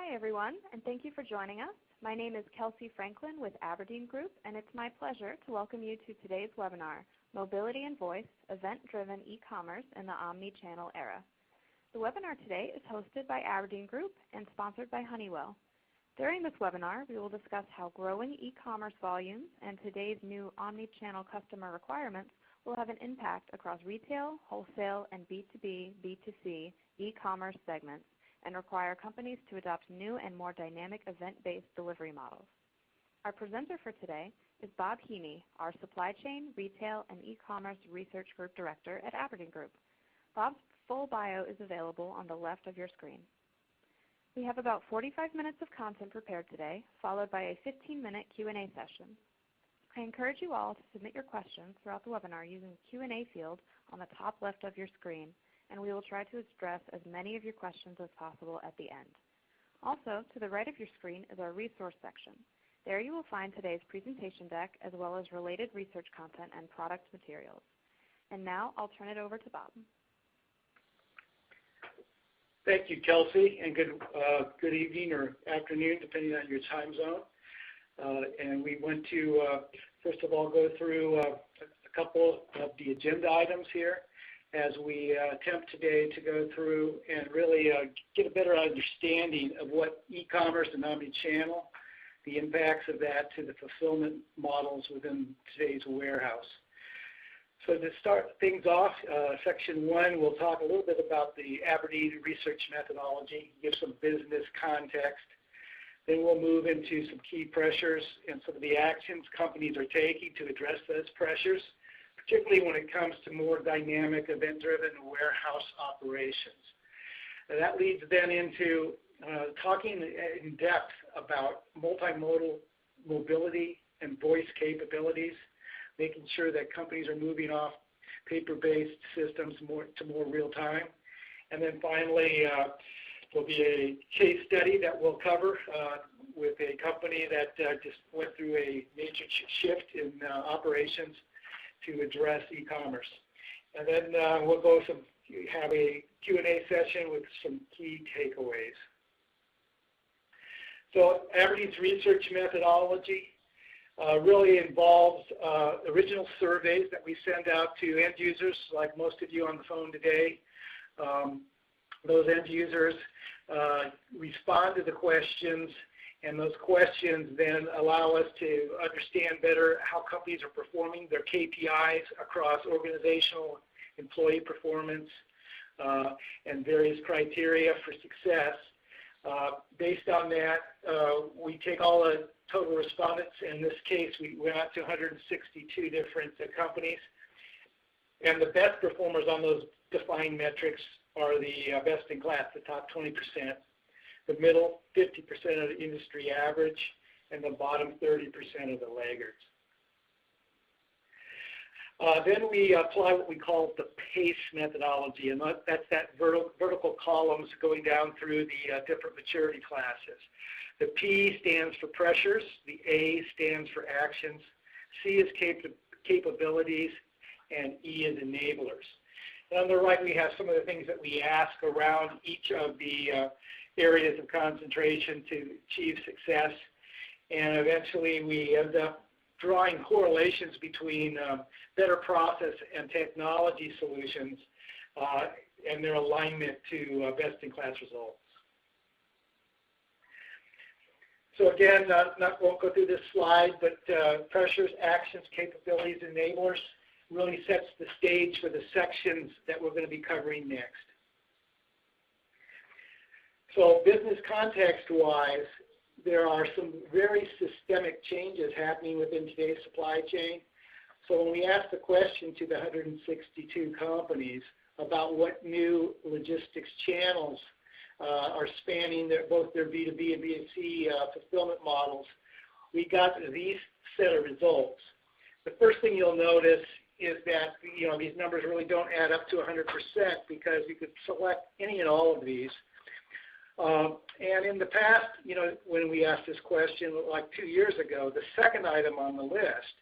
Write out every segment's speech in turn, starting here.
Hi everyone, and thank you for joining us. My name is Kelsey Franklin with Aberdeen Group, and it's my pleasure to welcome you to today's webinar, Mobility and Voice, Event-Driven E-Commerce in the Omni-Channel Era. The webinar today is hosted by Aberdeen Group and sponsored by Honeywell. During this webinar, we will discuss how growing e-commerce volumes and today's new omni-channel customer requirements will have an impact across retail, wholesale, and B2B, B2C e-commerce segments, and require companies to adopt new and more dynamic event-based delivery models. Our presenter for today is Bob Heaney, our Supply Chain, Retail, and E-commerce Research Group Director at Aberdeen Group. Bob's full bio is available on the left of your screen. We have about 45 minutes of content prepared today, followed by a 15-minute Q&A session. I encourage you all to submit your questions throughout the webinar using the Q&A field on the top left of your screen, and we will try to address as many of your questions as possible at the end. Also, to the right of your screen is our resource section. There you will find today's presentation deck as well as related research content and product materials. And now I'll turn it over to Bob. Thank you, Kelsey, and good evening or afternoon, depending on your time zone. And we want to, first of all, go through a couple of the agenda items here as we attempt today to go through and really get a better understanding of what e-commerce and omni-channel, the impacts of that to the fulfillment models within today's warehouse. So to start things off, section 1, we'll talk a little bit about the Aberdeen research methodology, give some business context. Then we'll move into some key pressures and some of the actions companies are taking to address those pressures, particularly when it comes to more dynamic event-driven warehouse operations. And that leads then into talking in depth about multimodal mobility and voice capabilities, making sure that companies are moving off paper-based systems to more real-time. And then finally, there'll be a case study that we'll cover with a company that just went through a major shift in operations to address e-commerce. And then we'll have a Q&A session with some key takeaways. So Aberdeen's research methodology really involves original surveys that we send out to end users, like most of you on the phone today. Those end users respond to the questions, and those questions then allow us to understand better how companies are performing, their KPIs across organizational employee performance, and various criteria for success. Based on that, we take all the total respondents. In this case, we went out to 162 different companies. And the best performers on those defined metrics are the best in class, the top 20%. The middle, 50% of the industry average, and the bottom 30% of the laggards. Then we apply what we call the PACE methodology, and that's that vertical columns going down through the different maturity classes. The P stands for pressures, the A stands for actions, C is capabilities, and E is enablers. And on the right, we have some of the things that we ask around each of the areas of concentration to achieve success, and eventually we end up drawing correlations between better process and technology solutions and their alignment to best-in-class results. So again, won't go through this slide, but pressures, actions, capabilities, enablers really sets the stage for the sections that we're going to be covering next. So business context-wise, there are some very systemic changes happening within today's supply chain. So when we ask the question to the 162 companies about what new logistics channels are spanning both their B2B and B2C fulfillment models, we got these set of results. The first thing you'll notice is that these numbers really don't add up to 100% because you could select any and all of these. And in the past, when we asked this question like 2 years ago, the second item on the list,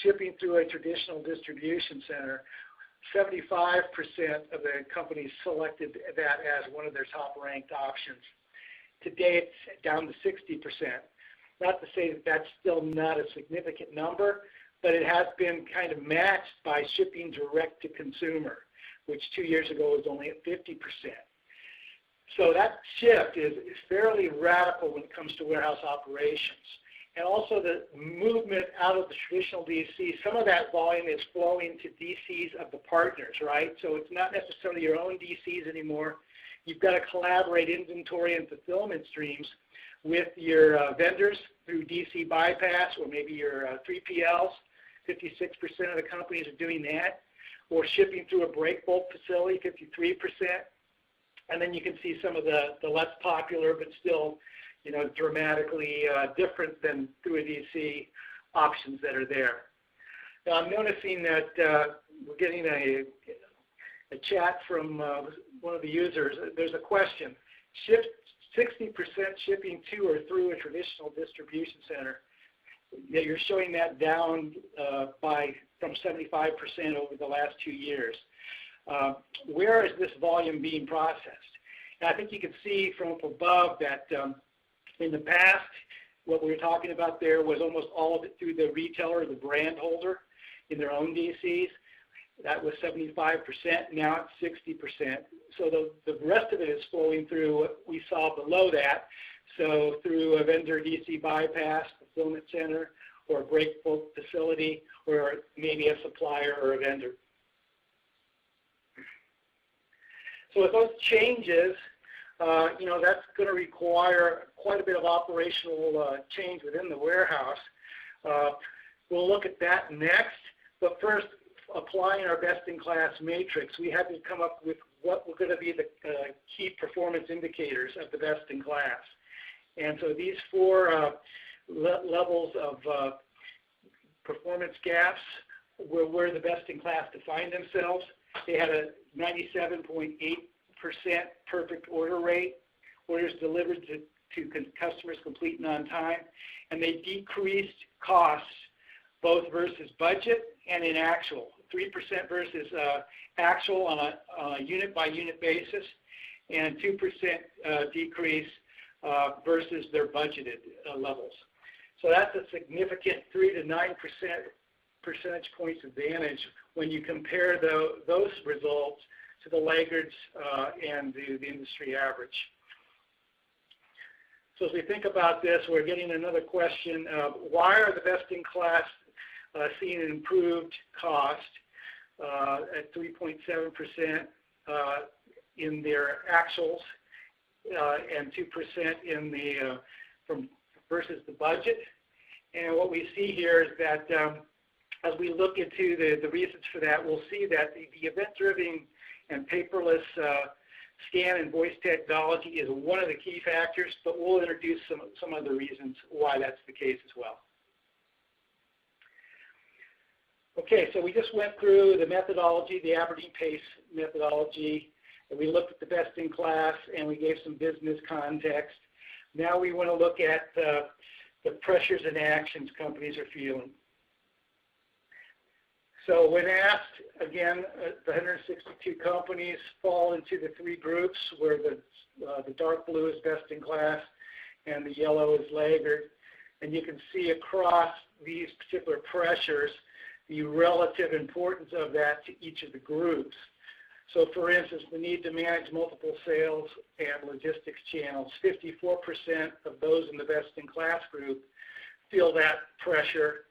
shipping through a traditional distribution center, 75% of the companies selected that as one of their top ranked options. Today it's down to 60%. Not to say that that's still not a significant number, but it has been kind of matched by shipping direct to consumer, which 2 years ago was only at 50%. So that shift is fairly radical when it comes to warehouse operations. And also the movement out of the traditional DC, some of that volume is flowing to DCs of the partners, right? So it's not necessarily your own DCs anymore. You've got to collaborate inventory and fulfillment streams with your vendors through DC bypass, or maybe your 3PLs. 56% of the companies are doing that, or shipping through a break bulk facility, 53%. And then you can see some of the less popular, but still, you know, dramatically different than through a DC options that are there. Now I'm noticing that we're getting a chat from one of the users. There's a question. 60% shipping to or through a traditional distribution center. Yeah, you're showing that down from 75% over the last 2 years. Where is this volume being processed? And I think you can see from up above that in the past, what we were talking about there was almost all of it through the retailer, the brand holder in their own DCs. That was 75%, now it's 60%. So the rest of it is flowing through what we saw below that. So through a vendor DC bypass, fulfillment center, or a break bulk facility, or maybe a supplier or a vendor. So with those changes, you know, that's going to require quite a bit of operational change within the warehouse. We'll look at that next, but first, applying our best-in-class matrix, we had to come up with what were going to be the key performance indicators of the best-in-class. And so these four levels of performance gaps were where the best-in-class defined themselves. They had a 97.8% perfect order rate, orders delivered to customers complete and on time, and they decreased costs both versus budget and in actual. 3% versus actual on a unit-by-unit basis, and 2% decrease versus their budgeted levels. So that's a significant 3 to 9% percentage points advantage when you compare those results to the laggards and the industry average. So as we think about this, we're getting another question of why are the best-in-class seeing an improved cost at 3.7% in their actuals and 2% in the versus the budget. And what we see here is that as we look into the reasons for that, we'll see that the event-driven and paperless scan and voice technology is one of the key factors, but we'll introduce some other reasons why that's the case as well. Okay, so we just went through the methodology, the Aberdeen PACE methodology, and we looked at the best-in-class, and we gave some business context. Now we want to look at the pressures and actions companies are feeling. So when asked, again, the 162 companies fall into the three groups where the dark blue is best-in-class and the yellow is laggard. And you can see across these particular pressures the relative importance of that to each of the groups. So for instance, the need to manage multiple sales and logistics channels, 54% of those in the best-in-class group feel that pressure,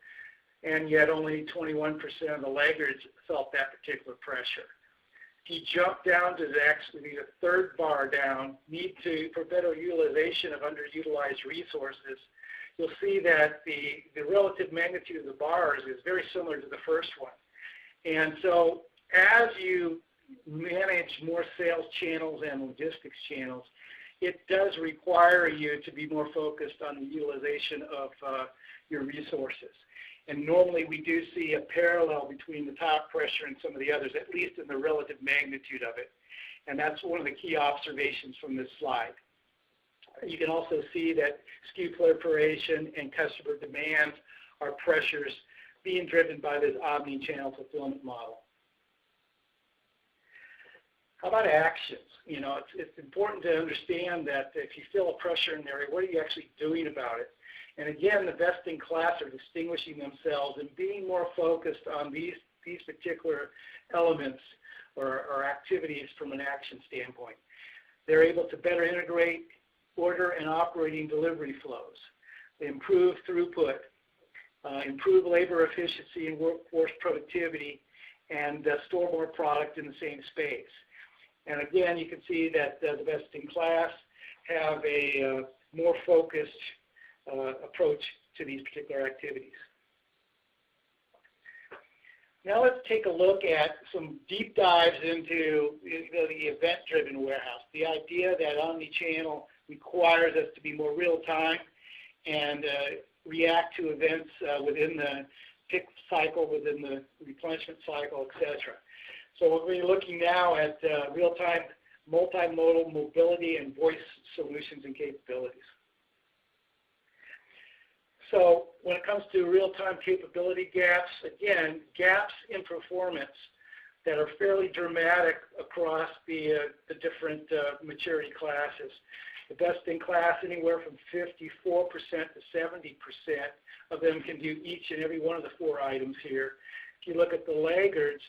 and yet only 21% of the laggards felt that particular pressure. If you jump down to actually the third bar down, need for better utilization of underutilized resources, you'll see that the relative magnitude of the bars is very similar to the first one. And so as you manage more sales channels and logistics channels, it does require you to be more focused on the utilization of your resources. And normally we do see a parallel between the top pressure and some of the others, at least in the relative magnitude of it. And that's one of the key observations from this slide. You can also see that SKU proliferation and customer demand are pressures being driven by this omni-channel fulfillment model. How about actions? You know, it's important to understand that if you feel a pressure in an area, what are you actually doing about it? And again, the best in class are distinguishing themselves and being more focused on these particular elements or activities from an action standpoint. They're able to better integrate order and operating delivery flows. They improve throughput, improve labor efficiency and workforce productivity, and store more product in the same space. And again, you can see that the best in class have a more focused approach to these particular activities. Now let's take a look at some deep dives into the event-driven warehouse. The idea that omni-channel requires us to be more real-time and react to events within the pick cycle, within the replenishment cycle, etc. So we're looking now at real-time multimodal mobility and voice solutions and capabilities. So when it comes to real-time capability gaps, again, gaps in performance that are fairly dramatic across the different maturity classes. The best in class, anywhere from 54% to 70% of them can do each and every one of the 4 items here. If you look at the laggards,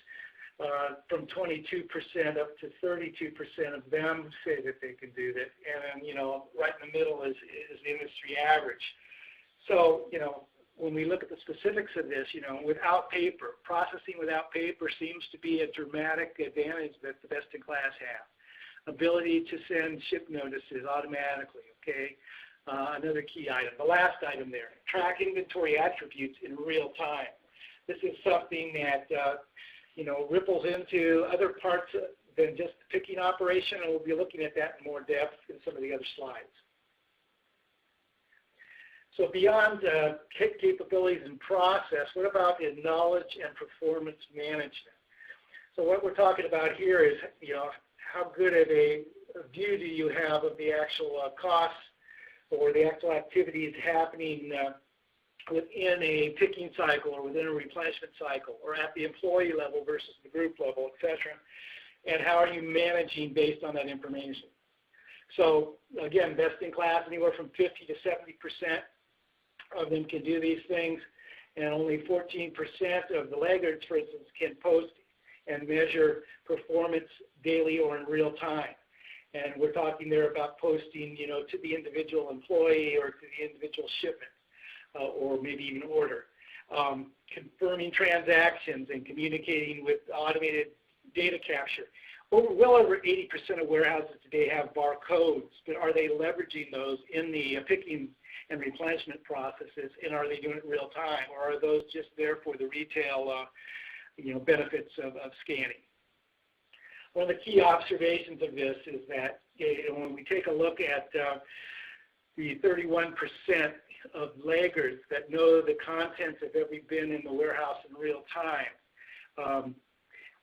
from 22% up to 32% of them say that they can do that, and then, you know, right in the middle is the industry average. So, you know, when we look at the specifics of this, you know, without paper, processing without paper seems to be a dramatic advantage that the best in class have. Ability to send ship notices automatically, okay? Another key item. The last item there, track inventory attributes in real time. This is something that, you know, ripples into other parts than just the picking operation, and we'll be looking at that in more depth in some of the other slides. So beyond capabilities and process, what about in knowledge and performance management? So what we're talking about here is, you know, how good of a view do you have of the actual costs or the actual activities happening within a picking cycle or within a replenishment cycle or at the employee level versus the group level, et cetera, and how are you managing based on that information? So again, best in class, anywhere from 50 to 70% of them can do these things, and only 14% of the laggards, for instance, can post and measure performance daily or in real time. And we're talking there about posting, you know, to the individual employee or to the individual shipment or maybe even order. Confirming transactions and communicating with automated data capture. Well over 80% of warehouses today have barcodes, but are they leveraging those in the picking and replenishment processes, and are they doing it real time, or are those just there for the retail you know, benefits of scanning? One of the key observations of this is that, you know, when we take a look at the 31% of laggards that know the contents of every bin in the warehouse in real time,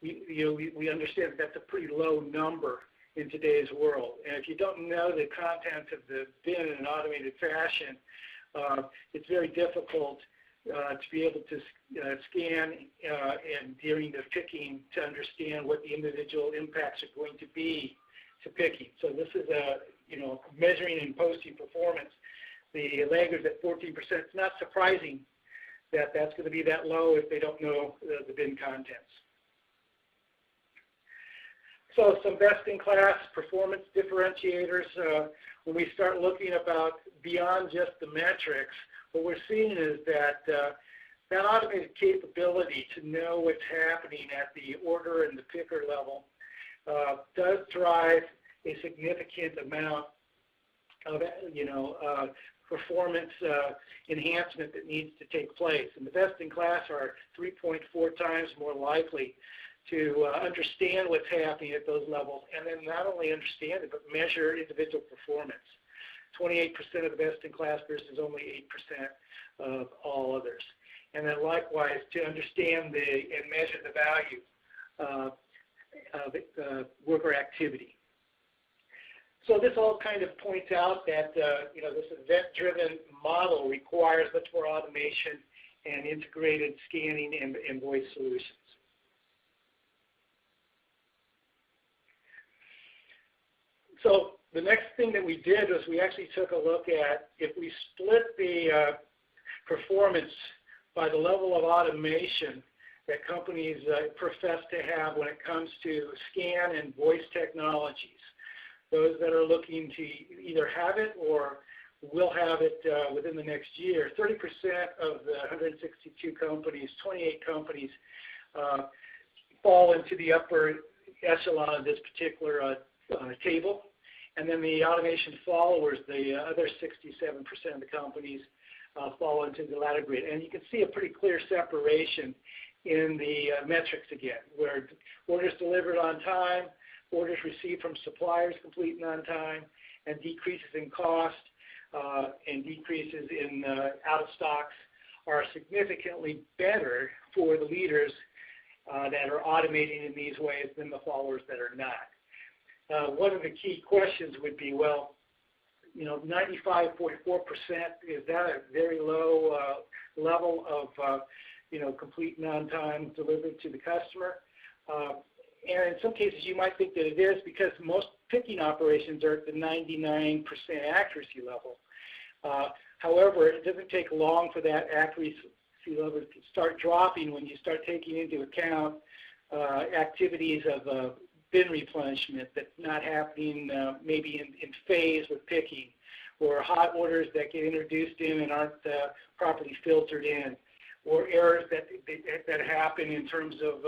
we understand that that's a pretty low number in today's world. And if you don't know the contents of the bin in an automated fashion, it's very difficult to be able to scan and during the picking to understand what the individual impacts are going to be to picking. So this is you know, measuring and posting performance. The laggards at 14%, it's not surprising that that's going to be that low if they don't know the bin contents. So some best-in-class performance differentiators, when we start looking about beyond just the metrics, what we're seeing is that that automated capability to know what's happening at the order and the picker level does drive a significant amount of, you know, performance enhancement that needs to take place. And the best-in-class are 3.4 times more likely to understand what's happening at those levels, and then not only understand it, but measure individual performance. 28% of the best-in-class versus only 8% of all others. And then likewise, to understand and measure the value of worker activity. So this all kind of points out that you know, this event-driven model requires much more automation and integrated scanning and voice solutions. So the next thing that we did was we actually took a look at if we split the performance by the level of automation that companies profess to have when it comes to scan and voice technologies. Those that are looking to either have it or will have it within the next year. 30% of the 162 companies, 28 companies, fall into the upper echelon of this particular table. And then the automation followers, the other 67% of the companies, fall into the latter grade. And you can see a pretty clear separation in the metrics again, where orders delivered on time, orders received from suppliers completing on time, and decreases in cost and decreases in out of stocks are significantly better for the leaders that are automating in these ways than the followers that are not. One of the key questions would be, well, 95.4%, is that a very low level of complete and on-time delivered to the customer? And in some cases you might think that it is because most picking operations are at the 99% accuracy level. However, it doesn't take long for that accuracy level to start dropping when you start taking into account activities of bin replenishment that's not happening maybe in phase with picking, or hot orders that get introduced in and aren't properly filtered in, or errors that happen in terms of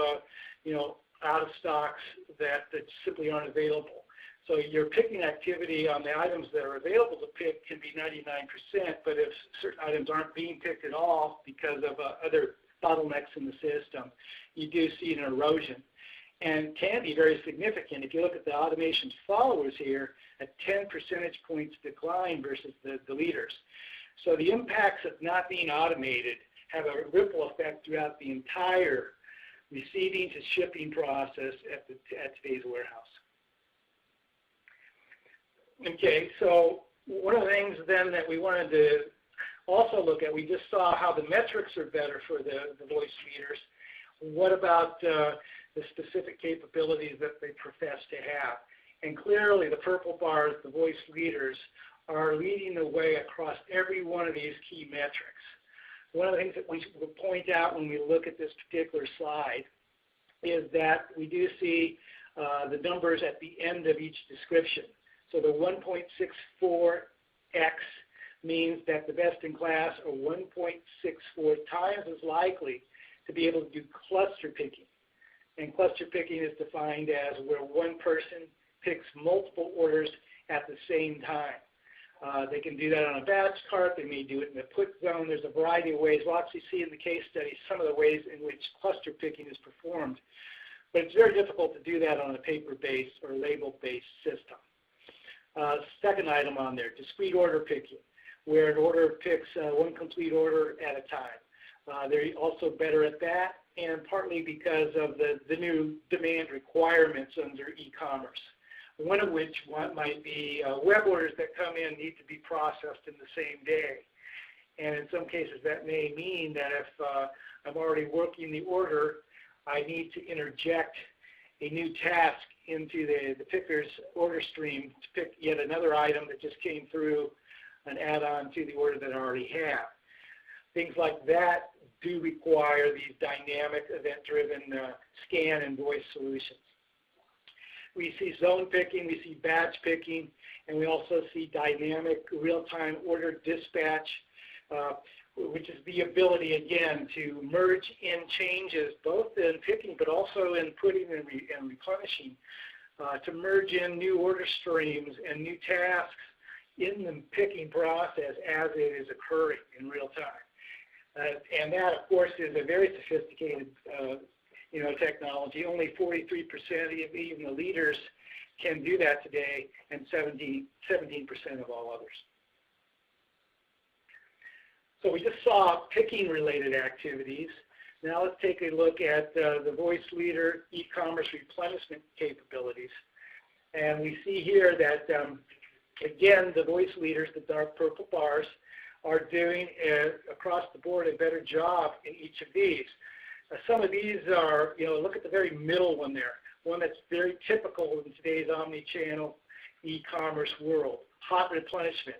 out of stocks that simply aren't available. So your picking activity on the items that are available to pick can be 99%, but if certain items aren't being picked at all because of other bottlenecks in the system, you do see an erosion. And can be very significant. If you look at the automation followers here, a 10 percentage points decline versus the leaders. So the impacts of not being automated have a ripple effect throughout the entire receiving to shipping process at today's warehouse. Okay, so one of the things then that we wanted to also look at, we just saw how the metrics are better for the voice leaders. What about the specific capabilities that they profess to have? And clearly the purple bars, the voice leaders, are leading the way across every one of these key metrics. One of the things that we will point out when we look at this particular slide is that we do see the numbers at the end of each description. So the 1.64x means that the best in class are 1.64 times as likely to be able to do cluster picking. And cluster picking is defined as where one person picks multiple orders at the same time. They can do that on a batch cart. They may do it in the put zone. There's a variety of ways. We'll actually see in the case study some of the ways in which cluster picking is performed. But it's very difficult to do that on a paper-based or label-based system. Second item on there, discrete order picking, where an order picks one complete order at a time. They're also better at that, and partly because of the new demand requirements under e-commerce. One of which might be web orders that come in need to be processed in the same day. And in some cases that may mean that if I'm already working the order, I need to interject a new task into the picker's order stream to pick yet another item that just came through an add-on to the order that I already have. Things like that do require these dynamic event-driven scan and voice solutions. We see zone picking, we see batch picking, and we also see dynamic real-time order dispatch, which is the ability, again, to merge in changes, both in picking but also in putting and replenishing, to merge in new order streams and new tasks in the picking process as it is occurring in real time. And that, of course, is a very sophisticated technology. Only 43% of even the leaders can do that today, and 17% of all others. So we just saw picking-related activities. Now let's take a look at the voice leader e-commerce replenishment capabilities. And we see here that, again, the voice leaders, the dark purple bars, are doing, across the board, a better job in each of these. Some of these are, look at the very middle one there, one that's very typical in today's omni-channel e-commerce world, hot replenishment.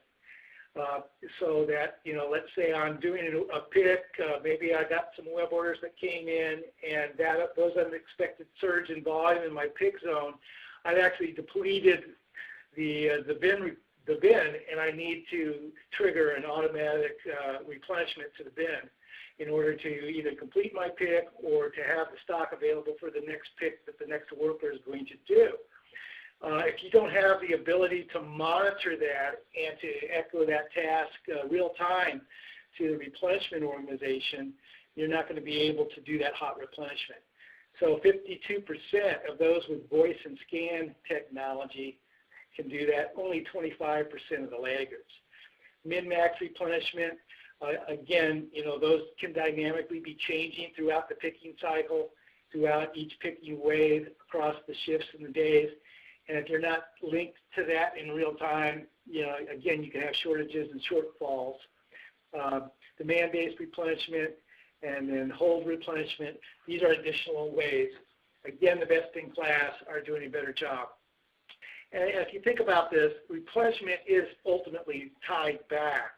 So that, let's say I'm doing a pick, maybe I got some web orders that came in, and those unexpected surge in volume in my pick zone, I've actually depleted the bin, and I need to trigger an automatic replenishment to the bin in order to either complete my pick or to have the stock available for the next pick that the next worker is going to do. If you don't have the ability to monitor that and to echo that task real time to the replenishment organization, you're not going to be able to do that hot replenishment. So 52% of those with voice and scan technology can do that, only 25% of the laggards. Min-max replenishment, again, those can dynamically be changing throughout the picking cycle, throughout each picking wave, across the shifts and the days. And if you're not linked to that in real time, again, you can have shortages and shortfalls. Demand-based replenishment and then hold replenishment, these are additional ways. Again, the best in class are doing a better job. And if you think about this, replenishment is ultimately tied back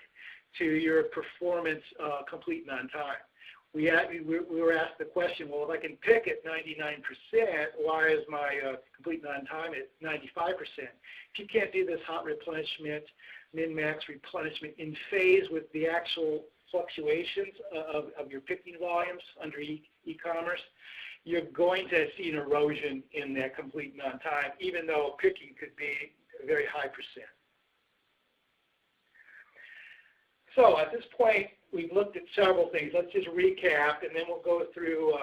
to your performance complete and on time. We were asked the question, well, if I can pick at 99%, why is my complete and on time at 95%? If you can't do this hot replenishment, min-max replenishment in phase with the actual fluctuations of your picking volumes under e-commerce, you're going to see an erosion in that complete and on time, even though picking could be a very high percent. So at this point, we've looked at several things. Let's just recap, and then we'll go through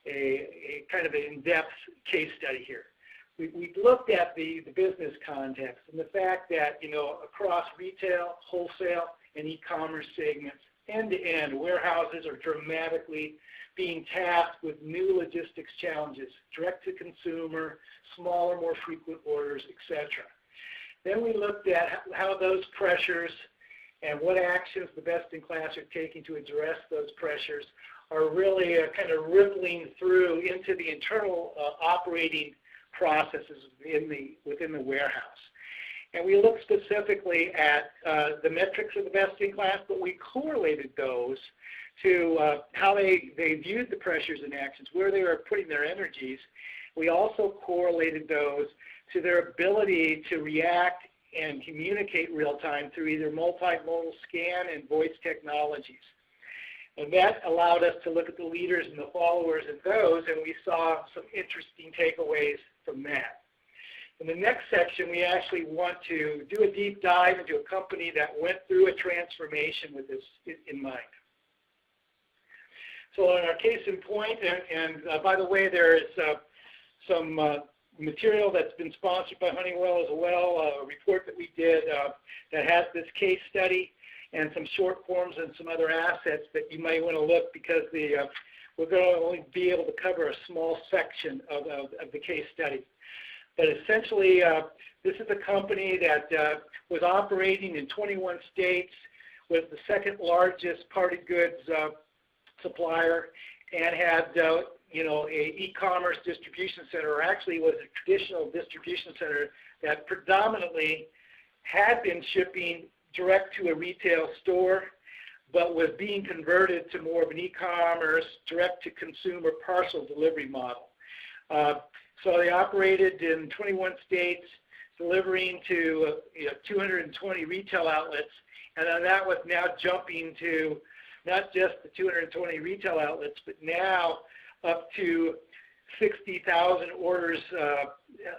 a kind of an in-depth case study here. We've looked at the business context and the fact that, across retail, wholesale, and e-commerce segments, end-to-end, warehouses are dramatically being tasked with new logistics challenges, direct-to-consumer, smaller, more frequent orders, etc. Then we looked at how those pressures and what actions the best-in-class are taking to address those pressures are really kind of rippling through into the internal operating processes within the warehouse. And we looked specifically at the metrics of the best-in-class, but we correlated those to how they viewed the pressures and actions, where they were putting their energies. We also correlated those to their ability to react and communicate real-time through either multimodal scan and voice technologies. And that allowed us to look at the leaders and the followers of those, and we saw some interesting takeaways from that. In the next section, we actually want to do a deep dive into a company that went through a transformation with this in mind. So in our case in point, and by the way, there is some material that's been sponsored by Honeywell as well, a report that we did that has this case study and some short forms and some other assets that you might want to look, because we're going to only be able to cover a small section of the case study. But essentially, this is a company that was operating in 21 states, was the second largest party goods supplier, and had a e-commerce distribution center, or actually was a traditional distribution center that predominantly had been shipping direct to a retail store, but was being converted to more of an e-commerce, direct-to-consumer parcel delivery model. So they operated in 21 states, delivering to 220 retail outlets, and then that was now jumping to not just the 220 retail outlets, but now up to 60,000 orders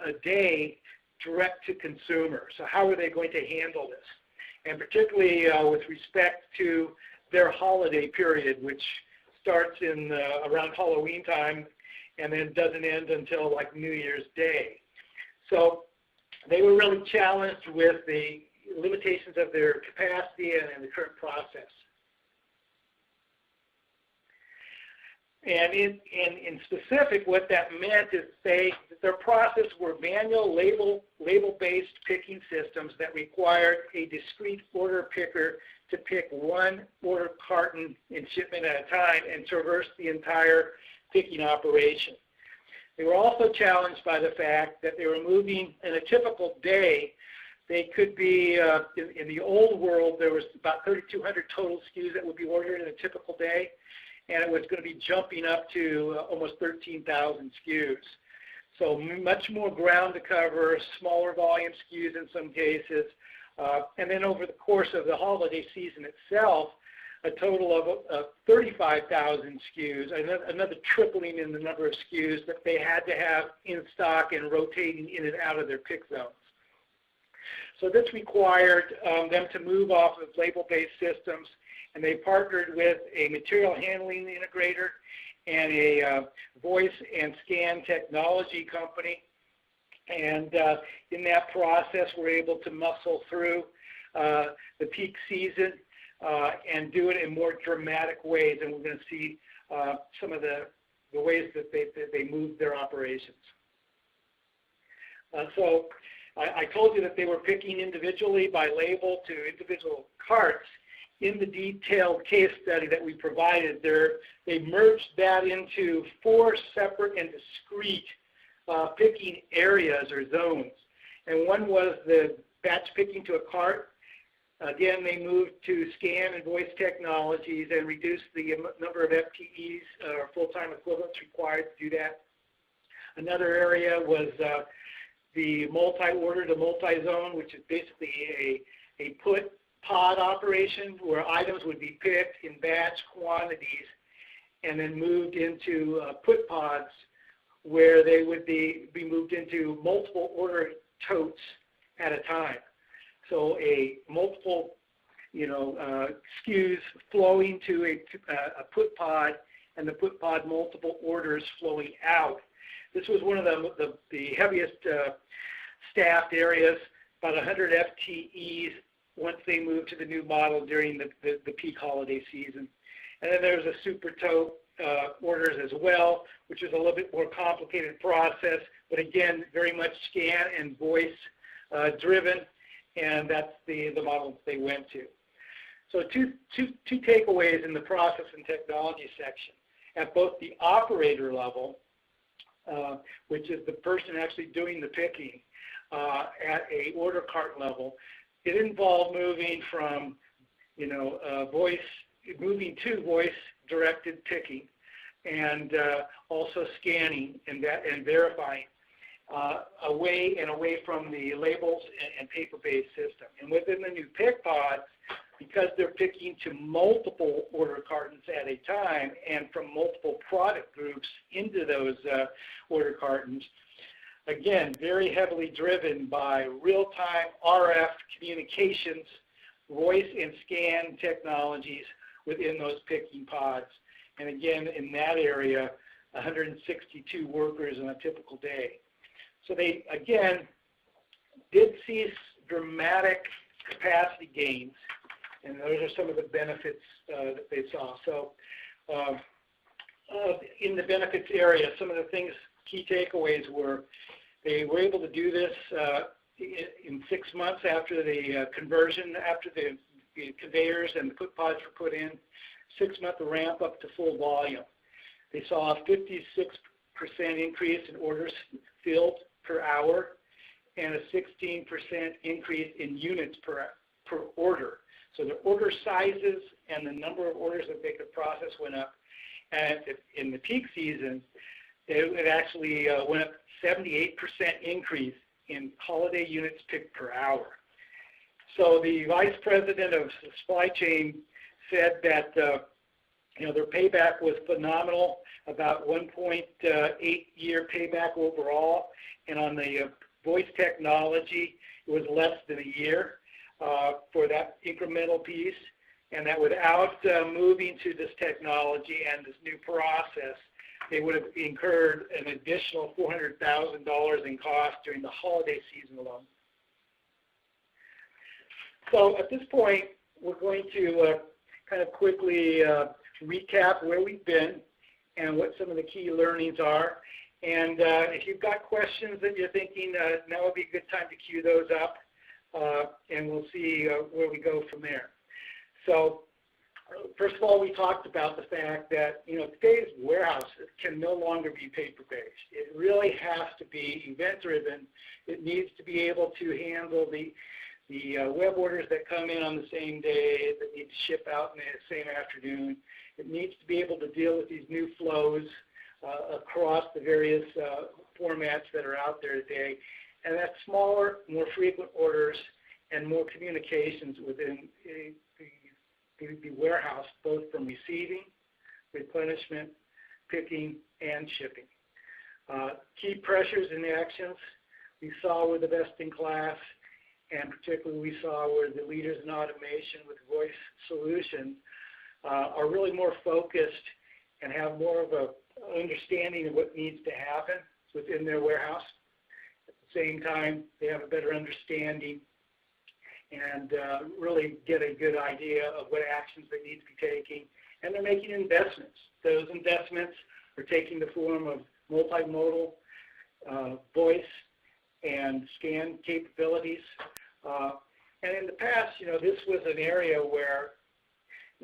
a day direct to consumer. So how are they going to handle this? And particularly with respect to their holiday period, which starts in around Halloween time and then doesn't end until like New Year's Day. So they were really challenged with the limitations of their capacity and the current process. And in specific, what that meant is their process were manual label-based picking systems that required a discrete order picker to pick one order carton in shipment at a time and traverse the entire picking operation. They were also challenged by the fact that they were moving in a typical day. They could be, in the old world, there was about 3,200 total SKUs that would be ordered in a typical day, and it was going to be jumping up to almost 13,000 SKUs. So much more ground to cover, smaller volume SKUs in some cases, and then over the course of the holiday season itself, a total of 35,000 SKUs, another tripling in the number of SKUs that they had to have in stock and rotating in and out of their pick zones. So this required them to move off of label-based systems, and they partnered with a material handling integrator and a voice and scan technology company. And in that process, we're able to muscle through the peak season and do it in more dramatic ways. And we're going to see some of the ways that they moved their operations. So I told you that they were picking individually by label to individual carts. In the detailed case study that we provided there, they merged that into 4 separate and discrete picking areas or zones. And one was the batch picking to a cart. Again, they moved to scan and voice technologies and reduced the number of FTEs or full-time equivalents required to do that. Another area was the multi-order to multi-zone, which is basically a put pod operation where items would be picked in batch quantities and then moved into put pods where they would be moved into multiple order totes at a time. So a multiple, SKUs flowing to a put pod, and the put pod multiple orders flowing out. This was one of the heaviest staffed areas, about 100 FTEs once they moved to the new model during the peak holiday season. And then there's a super tote orders as well, which is a little bit more complicated process, but again, very much scan and voice driven, and that's the model that they went to. So two takeaways in the process and technology section. At both the operator level, which is the person actually doing the picking, at a order cart level, it involved moving from, moving to voice-directed picking, and also scanning and verifying away from the labels and paper-based system. And within the new pick pods, because they're picking to multiple order cartons at a time and from multiple product groups into those order cartons, again, very heavily driven by real-time RF communications, voice and scan technologies within those picking pods. And again, in that area, 162 workers on a typical day. So they, again, did see dramatic capacity gains, and those are some of the benefits that they saw. So in the benefits area, some of the things, key takeaways were they were able to do this in 6 months after the conversion, after the conveyors and the put pods were put in, 6-month ramp up to full volume. They saw a 56% increase in orders filled per hour and a 16% increase in units per order. So the order sizes and the number of orders that they could process went up. And in the peak season, it actually went up 78% increase in holiday units picked per hour. So the vice president of supply chain said that their payback was phenomenal, about 1.8-year payback overall, and on the voice technology, it was less than a year for that incremental piece, and that without moving to this technology and this new process, they would have incurred an additional $400,000 in cost during the holiday season alone. So at this point, we're going to kind of quickly recap where we've been and what some of the key learnings are. And if you've got questions that you're thinking, now would be a good time to queue those up, and we'll see where we go from there. So First of all, we talked about the fact that, today's warehouse can no longer be paper-based. It really has to be event-driven. It needs to be able to handle the web orders that come in on the same day, that need to ship out in the same afternoon. It needs to be able to deal with these new flows across the various formats that are out there today. And that's smaller, more frequent orders and more communications within the warehouse, both from receiving, replenishment, picking, and shipping. Key pressures and actions we saw were the best in class, and particularly we saw where the leaders in automation with voice solutions are really more focused and have more of a understanding of what needs to happen within their warehouse. At the same time, they have a better understanding and really get a good idea of what actions they need to be taking. And they're making investments. Those investments are taking the form of multimodal voice and scan capabilities. And in the past, this was an area where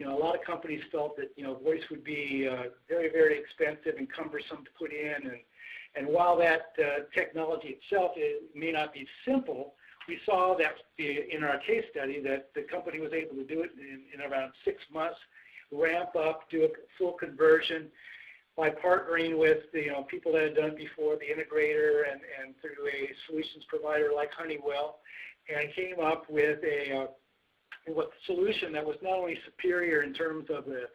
a lot of companies felt that voice would be very, very expensive and cumbersome to put in. And while that technology itself may not be simple, we saw that in our case study that the company was able to do it in around 6 months, ramp up, do a full conversion by partnering with people that had done it before, the integrator, and through a solutions provider like Honeywell, and came up with a solution that was not only superior in terms of the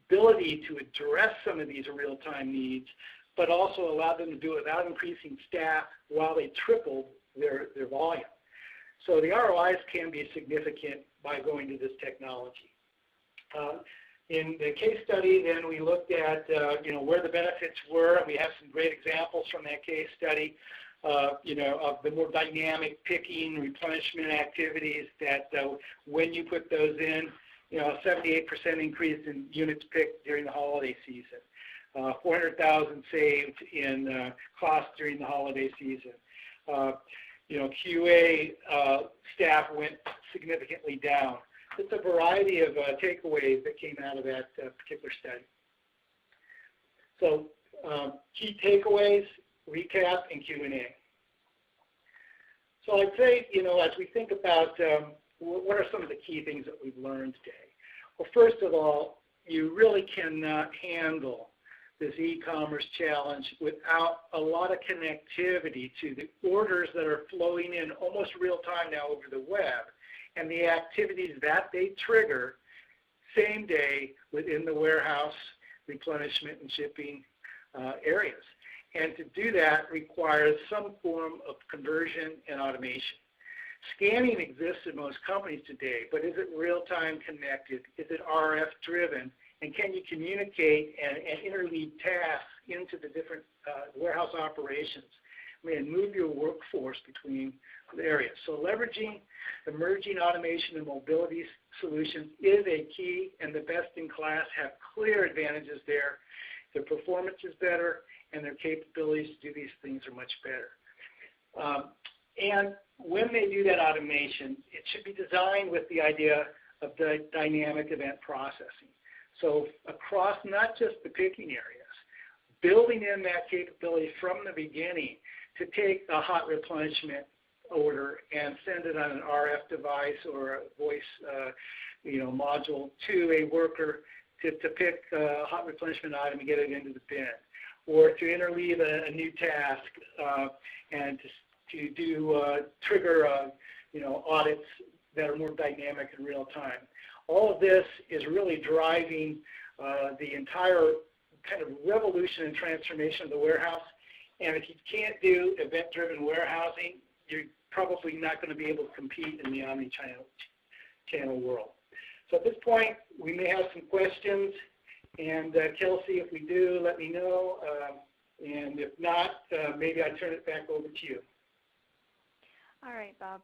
ability to address some of these real-time needs, but also allowed them to do it without increasing staff while they tripled their volume. So the ROIs can be significant by going to this technology. In the case study, then we looked at where the benefits were, and we have some great examples from that case study. Of the more dynamic picking, replenishment activities that when you put those in, a 78% increase in units picked during the holiday season, 400,000 saved in costs during the holiday season. QA staff went significantly down. It's a variety of takeaways that came out of that particular study. So key takeaways, recap, and Q&A. So I'd say, as we think about what are some of the key things that we've learned today? Well, first of all, you really cannot handle this e-commerce challenge without a lot of connectivity to the orders that are flowing in almost real time now over the web and the activities that they trigger same day within the warehouse, replenishment, and shipping areas. And to do that requires some form of conversion and automation. Scanning exists in most companies today, but is it real-time connected? Is it RF driven? And can you communicate and interlead tasks into the different warehouse operations? And move your workforce between the areas. So leveraging emerging automation and mobility solutions is a key, and the best in class have clear advantages there. Their performance is better, and their capabilities to do these things are much better. And when they do that automation, it should be designed with the idea of the dynamic event processing. So across not just the picking areas, building in that capability from the beginning to take a hot replenishment order and send it on an RF device or a voice module to a worker to pick a hot replenishment item and get it into the bin, or to interleave a new task and to do trigger audits that are more dynamic in real time. All of this is really driving the entire kind of revolution and transformation of the warehouse. And if you can't do event-driven warehousing, you're probably not going to be able to compete in the omni-channel world. So at this point, we may have some questions. And Kelsey, if we do, let me know. And if not, maybe I turn it back over to you. All right, Bob.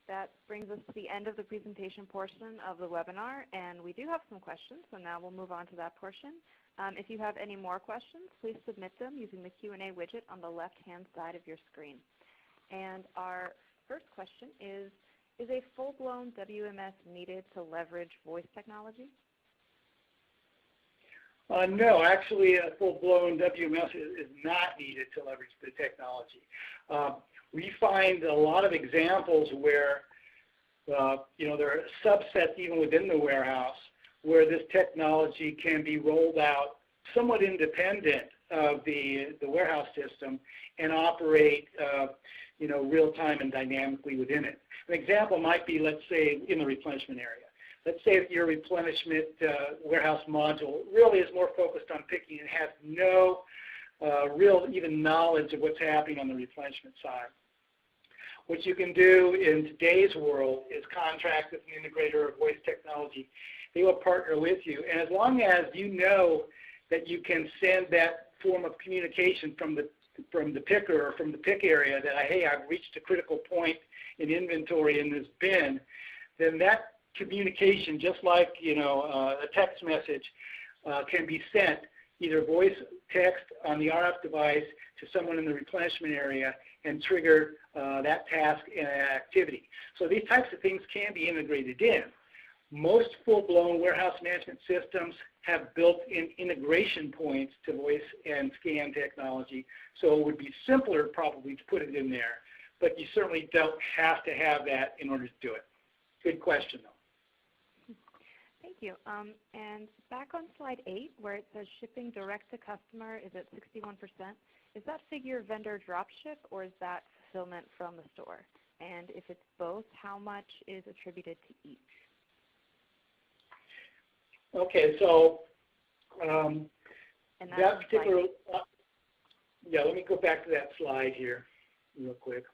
That brings us to the end of the presentation portion of the webinar, and we do have some questions, so now we'll move on to that portion. If you have any more questions, please submit them using the Q&A widget on the left-hand side of your screen. And our first question is, Is a full-blown WMS needed to leverage voice technology? No, actually, a full-blown WMS is not needed to leverage the technology. We find a lot of examples where, there are subsets even within the warehouse where this technology can be rolled out somewhat independent of the warehouse system and operate, real-time and dynamically within it. An example might be, let's say, in the replenishment area. Let's say if your replenishment warehouse module really is more focused on picking and has no real even knowledge of what's happening on the replenishment side. What you can do in today's world is contract with an integrator of voice technology. They will partner with you, and as long as you know that you can send that form of communication from the picker or from the pick area that, hey, I've reached a critical point in inventory in this bin, then that communication, just like a text message, can be sent either voice, text on the RF device to someone in the replenishment area and trigger that task and activity. So these types of things can be integrated in. Most full-blown warehouse management systems have built-in integration points to voice and scan technology, so it would be simpler probably to put it in there, but you certainly don't have to have that in order to do it. Good question, though. Thank you. And back on slide 8, where it says shipping direct to customer is at 61%, is that figure vendor drop ship or is that fulfillment from the store? And if it's both, how much is attributed to each? Okay, so that particular, let me go back to that slide here real quick.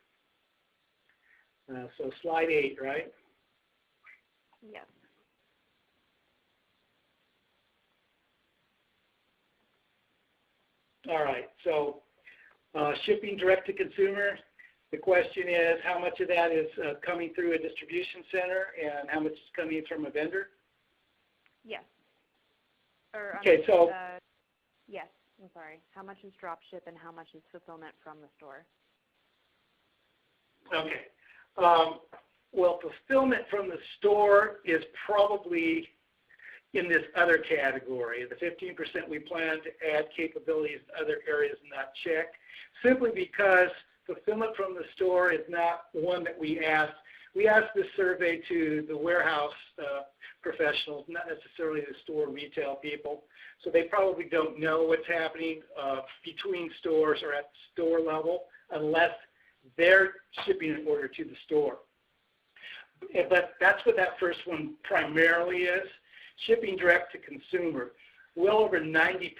So slide 8, right? Yes. All right, so shipping direct to consumer, the question is how much of that is coming through a distribution center and how much is coming from a vendor? Yes. Yes, I'm sorry. How much is drop ship and how much is fulfillment from the store? Okay. Well, fulfillment from the store is probably in this other category. The 15% we plan to add capabilities in other areas not checked, simply because fulfillment from the store is not one that we asked. We asked this survey to the warehouse professionals, not necessarily the store retail people. So they probably don't know what's happening between stores or at the store level unless they're shipping an order to the store. But that's what that first one primarily is, shipping direct to consumer. Well over 90%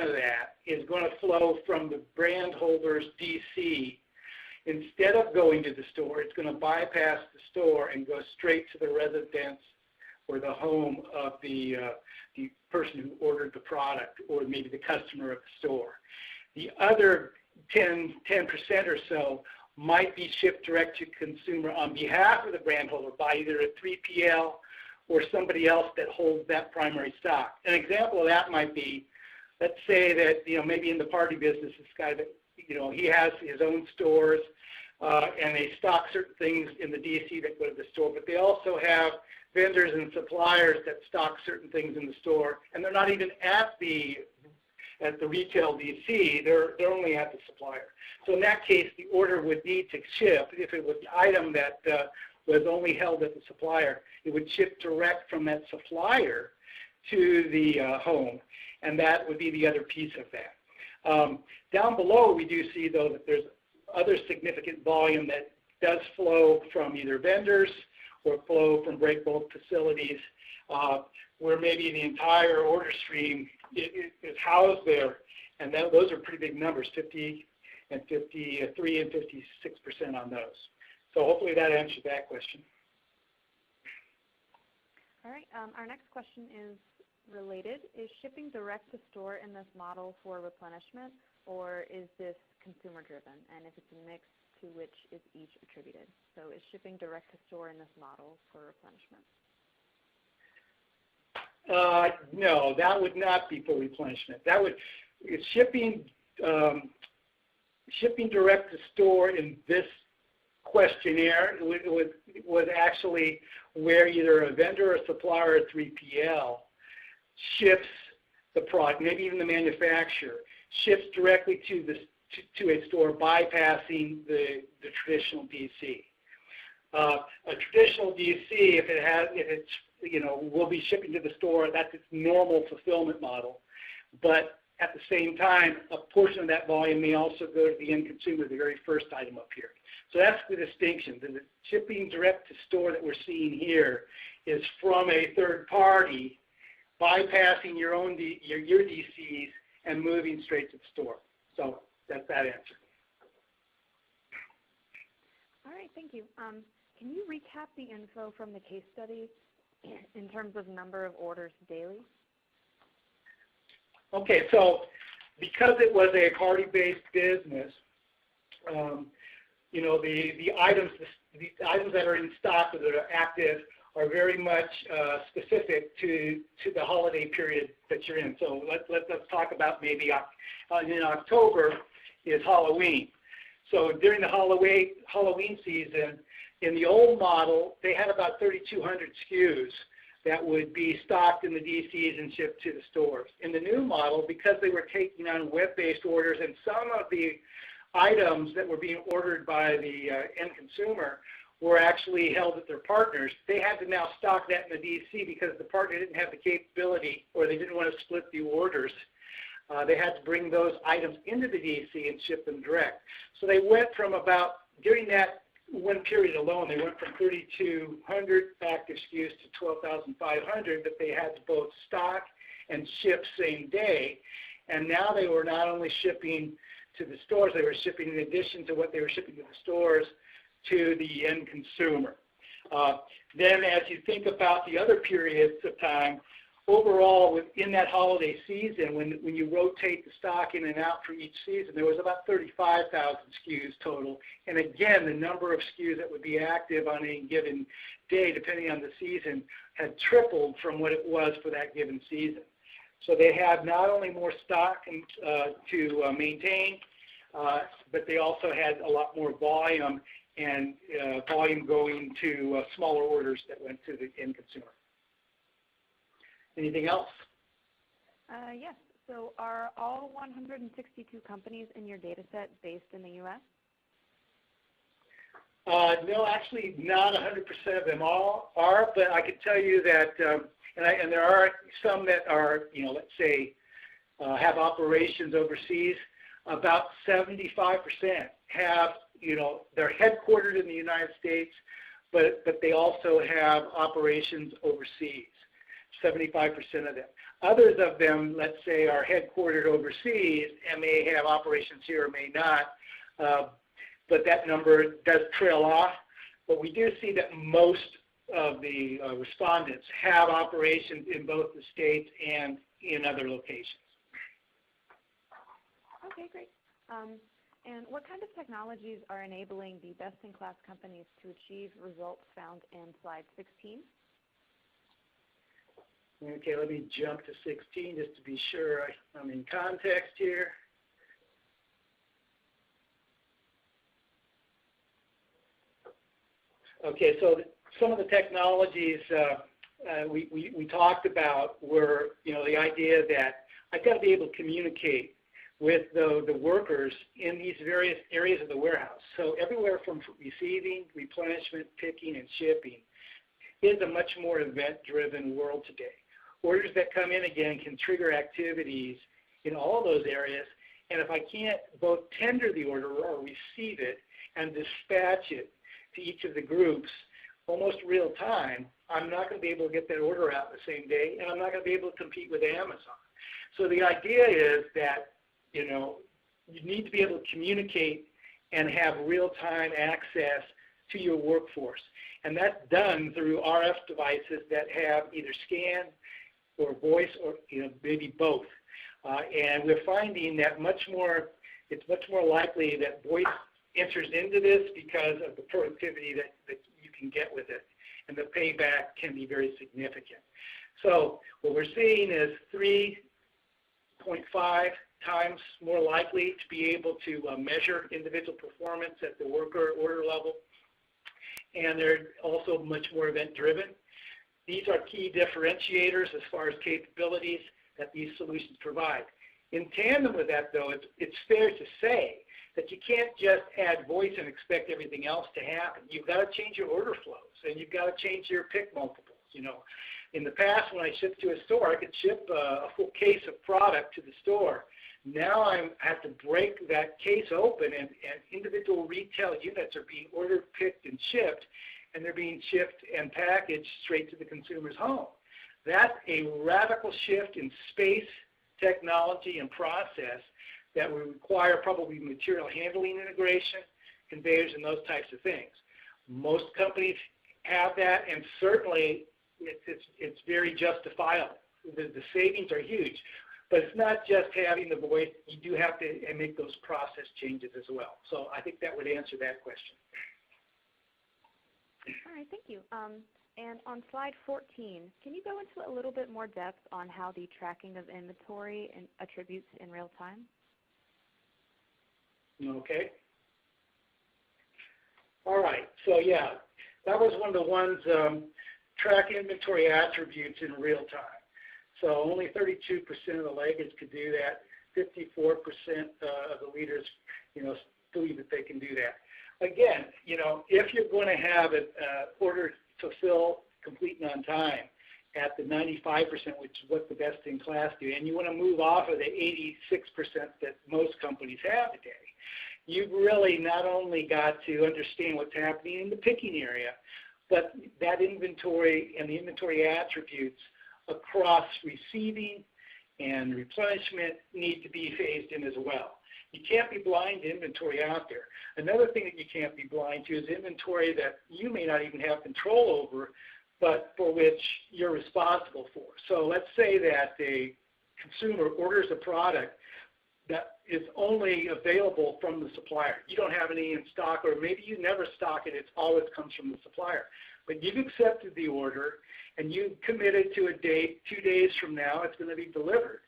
of that is going to flow from the brand holder's DC. Instead of going to the store, it's going to bypass the store and go straight to the residence or the home of the person who ordered the product or maybe the customer of the store. The other 10% or so might be shipped direct to consumer on behalf of the brand holder by either a 3PL or somebody else that holds that primary stock. An example of that might be, let's say that, maybe in the party business, this guy that, he has his own stores and they stock certain things in the DC that go to the store, but they also have vendors and suppliers that stock certain things in the store, and they're not even at the retail DC, they're only at the supplier. So in that case, the order would need to ship, if it was the item that was only held at the supplier, it would ship direct from that supplier to the home, and that would be the other piece of that. Down below, we do see, though, that there's other significant volume that does flow from either vendors or flow from break bulk facilities where maybe the entire order stream is housed there, and those are pretty big numbers, 50 and 53 and 56% on those. So hopefully that answers that question. All right, our next question is related. Is shipping direct to store in this model for replenishment, or is this consumer driven? And if it's a mix, to which is each attributed? So is shipping direct to store in this model for replenishment? No, that would not be for replenishment. That would, it's shipping direct to store in this questionnaire was actually where either a vendor, a supplier, or 3PL ships the product, maybe even the manufacturer, ships directly to a store bypassing the traditional DC. A traditional DC, if it's will be shipping to the store, that's its normal fulfillment model. But at the same time, a portion of that volume may also go to the end consumer, the very first item up here. So that's the distinction. The shipping direct to store that we're seeing here is from a third party bypassing your DCs and moving straight to the store. So that's that answer. All right, thank you. Can you recap the info from the case study in terms of number of orders daily? Okay, so because it was a party-based business, the items that are in stock that are active are very much specific to the holiday period that you're in. So let's talk about maybe in October is Halloween. So during the Halloween season, in the old model, they had about 3,200 SKUs that would be stocked in the DCs and shipped to the stores. In the new model, because they were taking on web-based orders and some of the items that were being ordered by the end consumer were actually held at their partners, they had to now stock that in the DC because the partner didn't have the capability or they didn't want to split the orders. They had to bring those items into the DC and ship them direct. So they went from during that one period alone, they went from 3,200 active SKUs to 12,500 that they had to both stock and ship same day. And now they were not only shipping to the stores, they were shipping in addition to what they were shipping to the stores to the end consumer. Then as you think about the other periods of time, overall within that holiday season, when you rotate the stock in and out for each season, there was about 35,000 SKUs total. And again, the number of SKUs that would be active on a given day, depending on the season, had tripled from what it was for that given season. So they had not only more stock to maintain, but they also had a lot more volume and volume going to smaller orders that went to the end consumer. Anything else? Yes. So are all 162 companies in your data set based in the U.S.? No, actually not 100% of them all are, but I can tell you that, and there are some that are, let's say, have operations overseas. About 75% have, they're headquartered in the United States, but they also have operations overseas. 75% of them. Others of them, let's say, are headquartered overseas and may have operations here or may not, but that number does trail off. But we do see that most of the respondents have operations in both the States and in other locations. Okay, great. And what kind of technologies are enabling the best-in-class companies to achieve results found in slide 16? Okay, let me jump to 16 just to be sure I'm in context here. Okay, so some of the technologies we talked about were, the idea that I've got to be able to communicate with the workers in these various areas of the warehouse. So everywhere from receiving, replenishment, picking, and shipping is a much more event-driven world today. Orders that come in again can trigger activities in all those areas, and if I can't both tender the order or receive it and dispatch it to each of the groups almost real time, I'm not going to be able to get that order out the same day, and I'm not going to be able to compete with Amazon. So the idea is that, you need to be able to communicate and have real-time access to your workforce. And that's done through RF devices that have either scan or voice or maybe both. And we're finding that it's much more likely that voice enters into this because of the productivity that you can get with it. And the payback can be very significant. So what we're seeing is 3.5 times more likely to be able to measure individual performance at the worker order level and they're also much more event-driven. These are key differentiators as far as capabilities that these solutions provide. In tandem with that, though, it's fair to say that you can't just add voice and expect everything else to happen. You've got to change your order flows, and you've got to change your pick multiples. In the past, when I shipped to a store, I could ship a full case of product to the store. Now I have to break that case open, and individual retail units are being ordered, picked, and shipped, and they're being shipped and packaged straight to the consumer's home. That's a radical shift in space, technology, and process that would require probably material handling integration, conveyors, and those types of things. Most companies have that, and certainly it's very justifiable. The savings are huge. But it's not just having the voice. You do have to make those process changes as well. So I think that would answer that question. All right, thank you. And on slide 14, can you go into a little bit more depth on how the tracking of inventory and attributes in real time? Okay. All right. So, yeah, that was one of the ones, track inventory attributes in real time. So only 32% of the leggers could do that. 54% of the leaders, believe that they can do that. Again, if you're going to have an order fulfill complete and on time at the 95%, which is what the best in class do, and you want to move off of the 86% that most companies have today, you've really not only got to understand what's happening in the picking area, but that inventory and the inventory attributes across receiving and replenishment need to be phased in as well. You can't be blind to inventory out there. Another thing that you can't be blind to is inventory that you may not even have control over, but for which you're responsible for. So let's say that a consumer orders a product that is only available from the supplier. You don't have any in stock, or maybe you never stock it. It always comes from the supplier. But you've accepted the order, and you've committed to a date, 2 days from now, it's going to be delivered.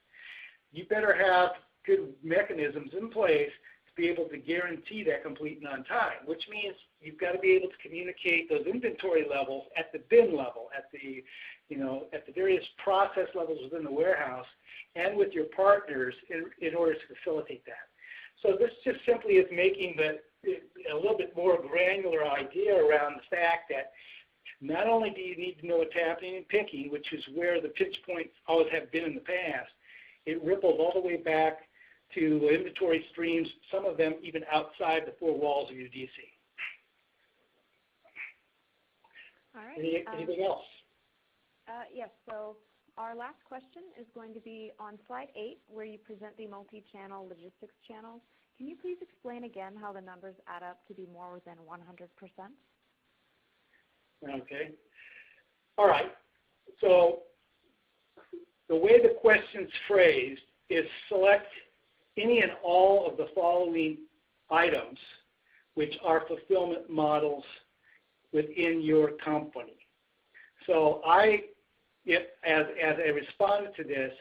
You better have good mechanisms in place to be able to guarantee that complete and on time, which means you've got to be able to communicate those inventory levels at the bin level, at the various process levels within the warehouse, and with your partners in order to facilitate that. So this just simply is making a little bit more granular idea around the fact that not only do you need to know what's happening in picking, which is where the pinch points always have been in the past, it ripples all the way back to inventory streams, some of them even outside the four walls of your DC. All right. Anything else? Yes, so our last question is going to be on slide 8, where you present the multi-channel logistics channels. Can you please explain again how the numbers add up to be more than 100%? Okay. All right. So the way the question's phrased is select any and all of the following items which are fulfillment models within your company. So as a respondent to this,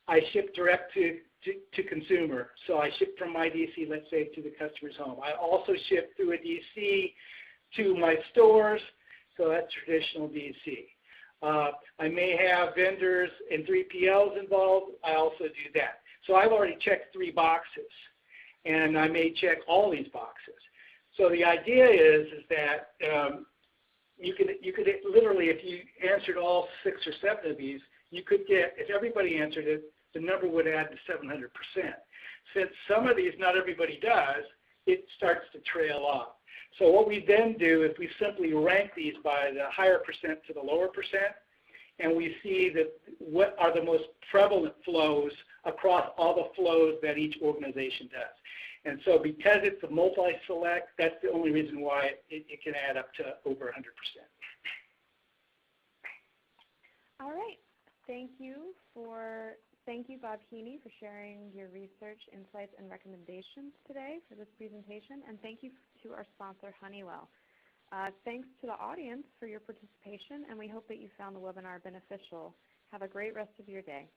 I ship direct to consumer. So I ship from my DC, let's say, to the customer's home. I also ship through a DC to my stores, so that's traditional DC. I may have vendors and 3PLs involved. I also do that. So I've already checked 3 boxes, and I may check all these boxes. So the idea is that you could literally, if you answered all 6 or 7 of these, you could get, if everybody answered it, the number would add to 700%. Since some of these not everybody does, it starts to trail off. So what we then do is we simply rank these by the higher percent to the lower percent, and we see that what are the most prevalent flows across all the flows that each organization does. And so because it's a multi-select, that's the only reason why it can add up to over 100%. All right. Thank you, Bob Heaney, for sharing your research, insights, and recommendations today for this presentation. And thank you to our sponsor, Honeywell. Thanks to the audience for your participation, and we hope that you found the webinar beneficial. Have a great rest of your day.